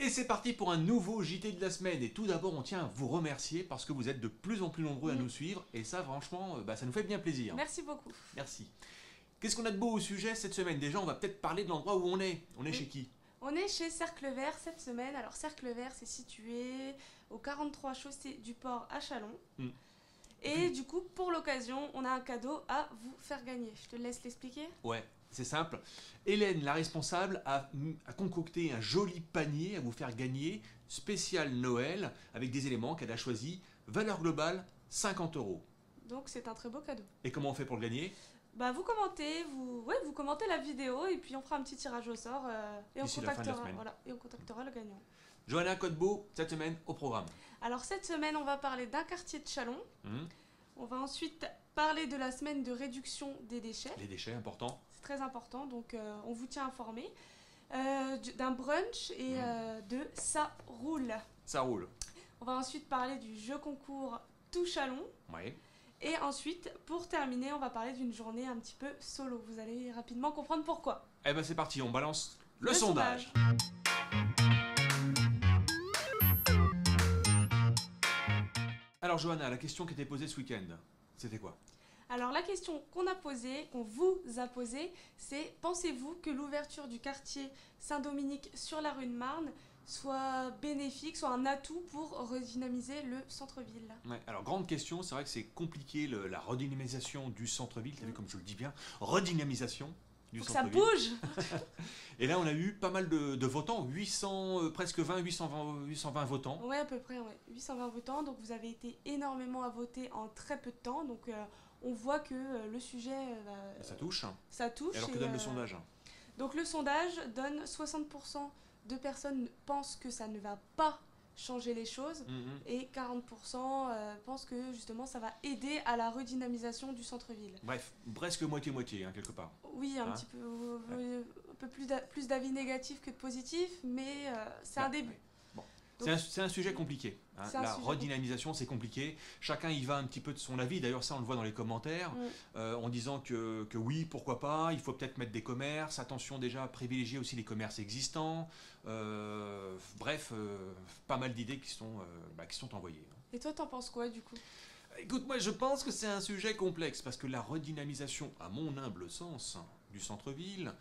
Et c'est parti pour un nouveau JT de la semaine. Et tout d'abord, on tient à vous remercier parce que vous êtes de plus en plus nombreux à nous suivre. Et ça, franchement, ça nous fait bien plaisir. Merci beaucoup. Merci. Qu'est-ce qu'on a de beau au sujet cette semaine? Déjà, on va peut-être parler de l'endroit où on est. On est chez qui? On est chez Cercle Vert cette semaine. Alors Cercle Vert, c'est situé au 43 chaussée du Port à Châlons. Et du coup, pour l'occasion, on a un cadeau à vous faire gagner. Je te laisse l'expliquer. Ouais, c'est simple. Hélène, la responsable, a concocté un joli panier à vous faire gagner, spécial Noël, avec des éléments qu'elle a choisis. Valeur globale, 50 €. Donc c'est un très beau cadeau. Et comment on fait pour le gagner? Bah vous commentez, vous commentez la vidéo et puis on fera un petit tirage au sort et D'ici la fin de la semaine. et on contactera le gagnant. Johanna Codbeau, cette semaine au programme. Alors cette semaine, on va parler d'un quartier de Châlons. On va ensuite parler de la semaine de réduction des déchets. Les déchets, important. C'est très important, donc on vous tient informé. D'un brunch et de Ça roule. Ça roule. On va ensuite parler du jeu concours Tout Châlons. Ouais. Et ensuite, pour terminer, on va parler d'une journée un petit peu solo. Vous allez rapidement comprendre pourquoi. Eh ben c'est parti, on balance le sondage. Alors Johanna, la question qui était posée ce week-end, c'était quoi? Alors la question qu'on vous a posée, c'est: pensez-vous que l'ouverture du quartier Saint-Dominique sur la rue de Marne soit bénéfique, soit un atout pour redynamiser le centre-ville? Ouais, alors grande question, c'est vrai que c'est compliqué la redynamisation du centre-ville, t'as vu comme je le dis bien, redynamisation du centre-ville. Faut que ça bouge. Et là on a eu pas mal de votants, 800, presque 820 votants. Ouais, à peu près, ouais. 820 votants, donc vous avez été énormément à voter en très peu de temps, donc on voit que le sujet... Ça touche. Ça touche. Et alors que donne le sondage? Donc le sondage donne 60% de personnes pensent que ça ne va pas changer les choses et 40% pensent que justement ça va aider à la redynamisation du centre-ville. Bref, presque moitié-moitié, hein, quelque part. Oui, un petit peu, un peu plus d'avis négatifs que de positifs, mais c'est un début. Ouais. Bon. C'est un sujet compliqué. Hein. La redynamisation, c'est compliqué. Chacun y va un petit peu de son avis. D'ailleurs, ça, on le voit dans les commentaires, en disant que oui, pourquoi pas, il faut peut-être mettre des commerces. Attention déjà à privilégier aussi les commerces existants. Bref, pas mal d'idées qui sont envoyées. Et toi, t'en penses quoi, du coup? Écoute, moi, je pense que c'est un sujet complexe, parce que la redynamisation, à mon humble sens, du centre-ville,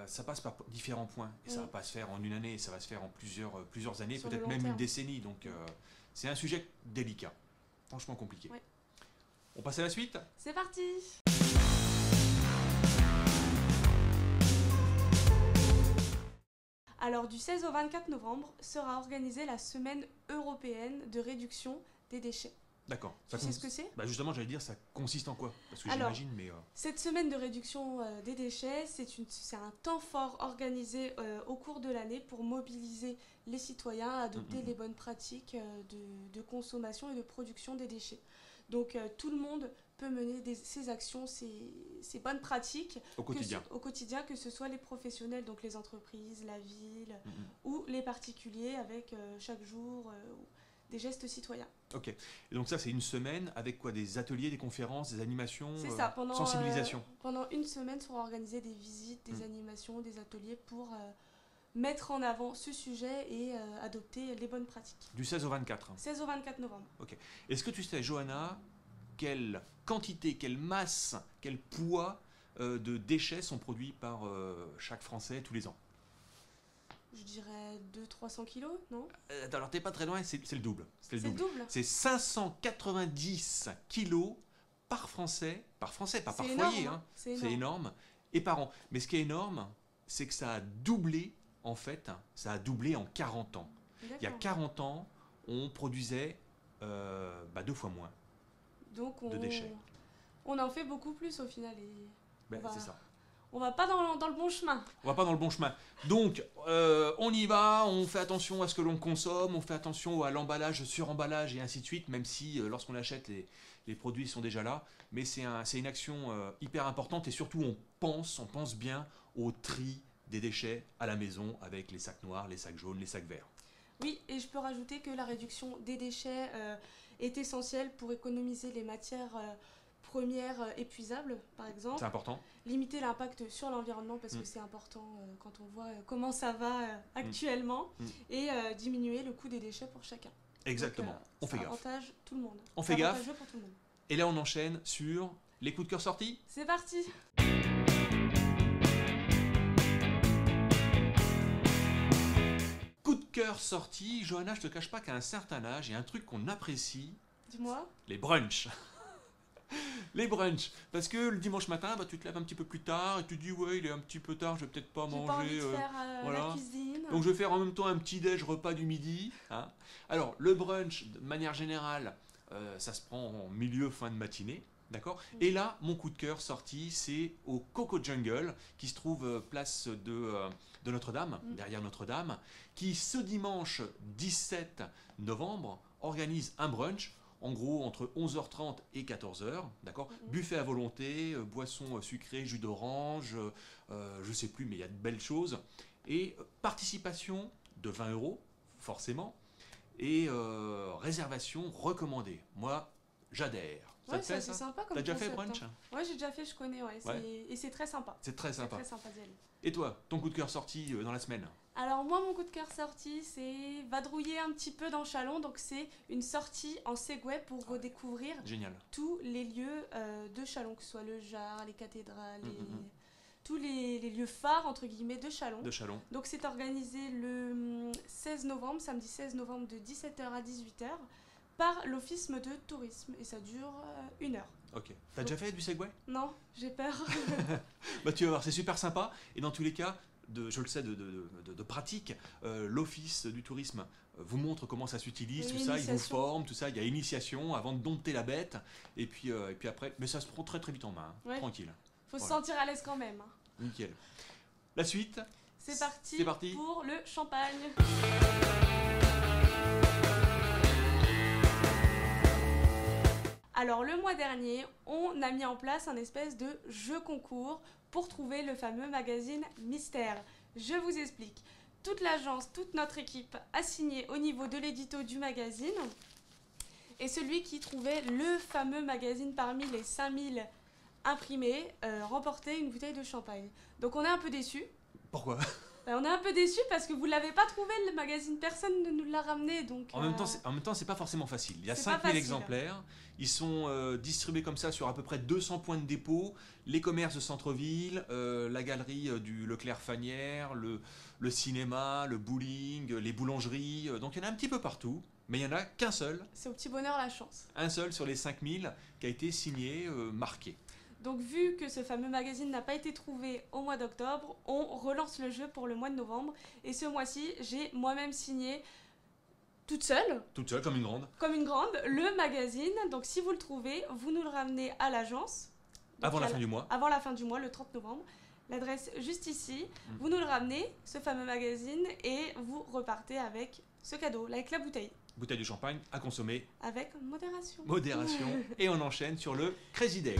ça passe par différents points. Et ça va pas se faire en une année, ça va se faire en plusieurs années, peut-être même une décennie. Donc c'est un sujet délicat, franchement compliqué. Ouais. On passe à la suite? C'est parti! Alors du 16 au 24 novembre sera organisée la semaine européenne de réduction des déchets. D'accord. Tu sais ce que c'est? Justement, j'allais dire, ça consiste en quoi? Parce que j'imagine, mais... Cette semaine de réduction des déchets, c'est un temps fort organisé au cours de l'année pour mobiliser les citoyens à adopter les bonnes pratiques de consommation et de production des déchets. Donc tout le monde peut mener ces actions, ces bonnes pratiques au quotidien, que ce soit les professionnels, donc les entreprises, la ville, ou les particuliers avec chaque jour... des gestes citoyens. Ok. Et donc ça, c'est une semaine avec quoi? Des ateliers, des conférences, des animations, c'est ça, sensibilisation. Pendant une semaine seront organisées des visites, des animations, des ateliers pour mettre en avant ce sujet et adopter les bonnes pratiques. Du 16 au 24. 16 au 24 novembre. Ok. Est-ce que tu sais, Johanna, quelle quantité, quelle masse, quel poids de déchets sont produits par chaque Français tous les ans? Je dirais 200-300 kilos, non? Alors t'es pas très loin, c'est le double. C'est le double. C'est 590 kilos par Français, pas par foyer, hein. C'est énorme, et par an. Mais ce qui est énorme, c'est que ça a doublé, en fait, ça a doublé en 40 ans. Il y a 40 ans, on produisait 2 fois moins de déchets. On en fait beaucoup plus au final. C'est ça. On va pas dans le bon chemin. On va pas dans le bon chemin. Donc, on y va, on fait attention à ce que l'on consomme, on fait attention à l'emballage, suremballage et ainsi de suite, même si lorsqu'on achète, les produits sont déjà là. Mais c'est une action hyper importante et surtout, on pense bien au tri des déchets à la maison avec les sacs noirs, les sacs jaunes, les sacs verts. Oui, et je peux rajouter que la réduction des déchets est essentielle pour économiser les matières première épuisable, par exemple. C'est important. Limiter l'impact sur l'environnement parce que c'est important quand on voit comment ça va actuellement. Et diminuer le coût des déchets pour chacun. Exactement. Donc, on fait gaffe. Ça avantage tout le monde. On fait gaffe. Pour tout le monde. Et là, on enchaîne sur les coups de cœur sortis. C'est parti. Coup de cœur sorti. Johanna, je te cache pas qu'à un certain âge, il y a un truc qu'on apprécie. Dis-moi. Les brunchs. Les brunchs. Parce que le dimanche matin, bah, tu te lèves un petit peu plus tard et tu te dis ouais, il est un petit peu tard, je vais peut-être pas J'ai manger. pas envie de faire voilà. la cuisine. Donc je vais faire en même temps un petit déj repas du midi. Hein. Alors le brunch, de manière générale, ça se prend en milieu fin de matinée. D'accord. Et là, mon coup de cœur sorti, c'est au Coco Jungle, qui se trouve place de Notre-Dame, derrière Notre-Dame, qui ce dimanche 17 novembre organise un brunch. En gros, entre 11h30 et 14h, d'accord. Buffet à volonté, boissons sucrées, jus d'orange, je sais plus, mais il y a de belles choses. Et participation de 20 €, forcément. Et réservation recommandée. Moi, j'adhère. Ouais, c'est sympa comme T'as déjà fait concept, brunch? Ouais, j'ai déjà fait, je connais, et c'est très sympa. C'est très sympa. Très sympa d'y aller. Et toi, ton coup de cœur sorti dans la semaine? Alors moi, mon coup de cœur sorti, c'est vadrouiller un petit peu dans Châlons. Donc c'est une sortie en Segway pour redécouvrir tous les lieux de Châlons, que ce soit le Jard, les cathédrales, tous les lieux phares, entre guillemets, de Châlons. Donc c'est organisé le 16 novembre, samedi 16 novembre de 17h à 18h par l'Office de tourisme et ça dure 1 heure. Ok. T'as déjà fait du Segway? Non, j'ai peur. Bah tu vas voir, c'est super sympa et dans tous les cas, je le sais de pratique, l'Office du tourisme vous montre comment ça s'utilise, tout ça, il vous forme, tout ça, il y a initiation avant de dompter la bête et puis après, mais ça se prend très très vite en main, hein, tranquille. Faut se sentir à l'aise quand même. Nickel. La suite? C'est parti pour le champagne. Alors le mois dernier, on a mis en place un espèce de jeu concours pour trouver le fameux magazine Mystère. Je vous explique. Toute l'agence, toute notre équipe a signé au niveau de l'édito du magazine. Et celui qui trouvait le fameux magazine parmi les 5000 imprimés remportait une bouteille de champagne. Donc on est un peu déçus. Pourquoi? On est un peu déçus parce que vous ne l'avez pas trouvé le magazine, personne ne nous l'a ramené. Donc, en même temps, c'est pas forcément facile. Il y a 5000 exemplaires, ils sont distribués comme ça sur à peu près 200 points de dépôt, les commerces de centre-ville, la galerie du Leclerc-Fanière, le cinéma, le bowling, les boulangeries, donc il y en a un petit peu partout, mais il n'y en a qu'un seul. C'est au petit bonheur la chance. Un seul sur les 5000 qui a été signé, marqué. Donc vu que ce fameux magazine n'a pas été trouvé au mois d'octobre, on relance le jeu pour le mois de novembre. Et ce mois-ci, j'ai moi-même signé toute seule, comme une grande, le magazine. Donc si vous le trouvez, vous nous le ramenez à l'agence. Avant la fin du mois. Avant la fin du mois, le 30 novembre. L'adresse juste ici. Vous nous le ramenez, ce fameux magazine, et vous repartez avec ce cadeau, avec la bouteille. Bouteille de champagne à consommer avec modération. Et on enchaîne sur le Crazy Day.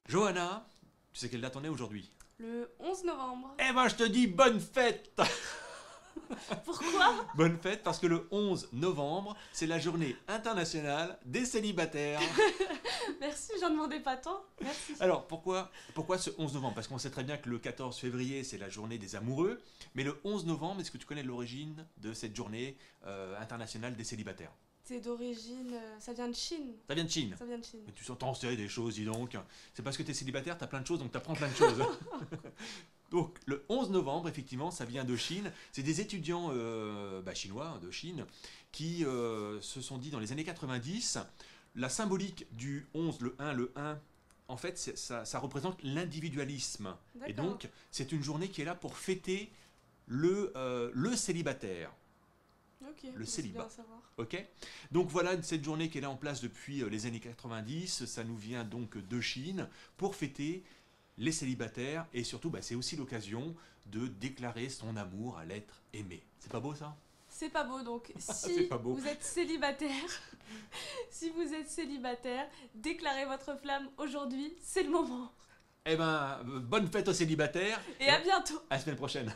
Johanna, tu sais quelle date on est aujourd'hui? Le 11 novembre. Eh ben je te dis bonne fête. Pourquoi? Bonne fête parce que le 11 novembre, c'est la journée internationale des célibataires. Merci, j'en demandais pas tant. Merci. Alors, pourquoi ce 11 novembre? Parce qu'on sait très bien que le 14 février, c'est la journée des amoureux. Mais le 11 novembre, est-ce que tu connais l'origine de cette journée internationale des célibataires? C'est d'origine... ça vient de Chine. Ça vient de Chine. Mais tu t'en sais des choses, dis donc. C'est parce que tu es célibataire, tu as plein de choses, donc tu apprends plein de choses. Donc, le 11 novembre, effectivement, ça vient de Chine. C'est des étudiants chinois de Chine qui se sont dit dans les années 90, la symbolique du 11, le 1, en fait, ça représente l'individualisme. Et donc, c'est une journée qui est là pour fêter le célibataire. Le célibat. Ok. Donc voilà cette journée qui est là en place depuis les années 90. Ça nous vient donc de Chine pour fêter les célibataires et surtout c'est aussi l'occasion de déclarer son amour à l'être aimé. C'est pas beau ça? C'est pas beau, donc si vous êtes célibataire, déclarez votre flamme aujourd'hui, c'est le moment. Eh ben, bonne fête aux célibataires. Et à bientôt. À la semaine prochaine.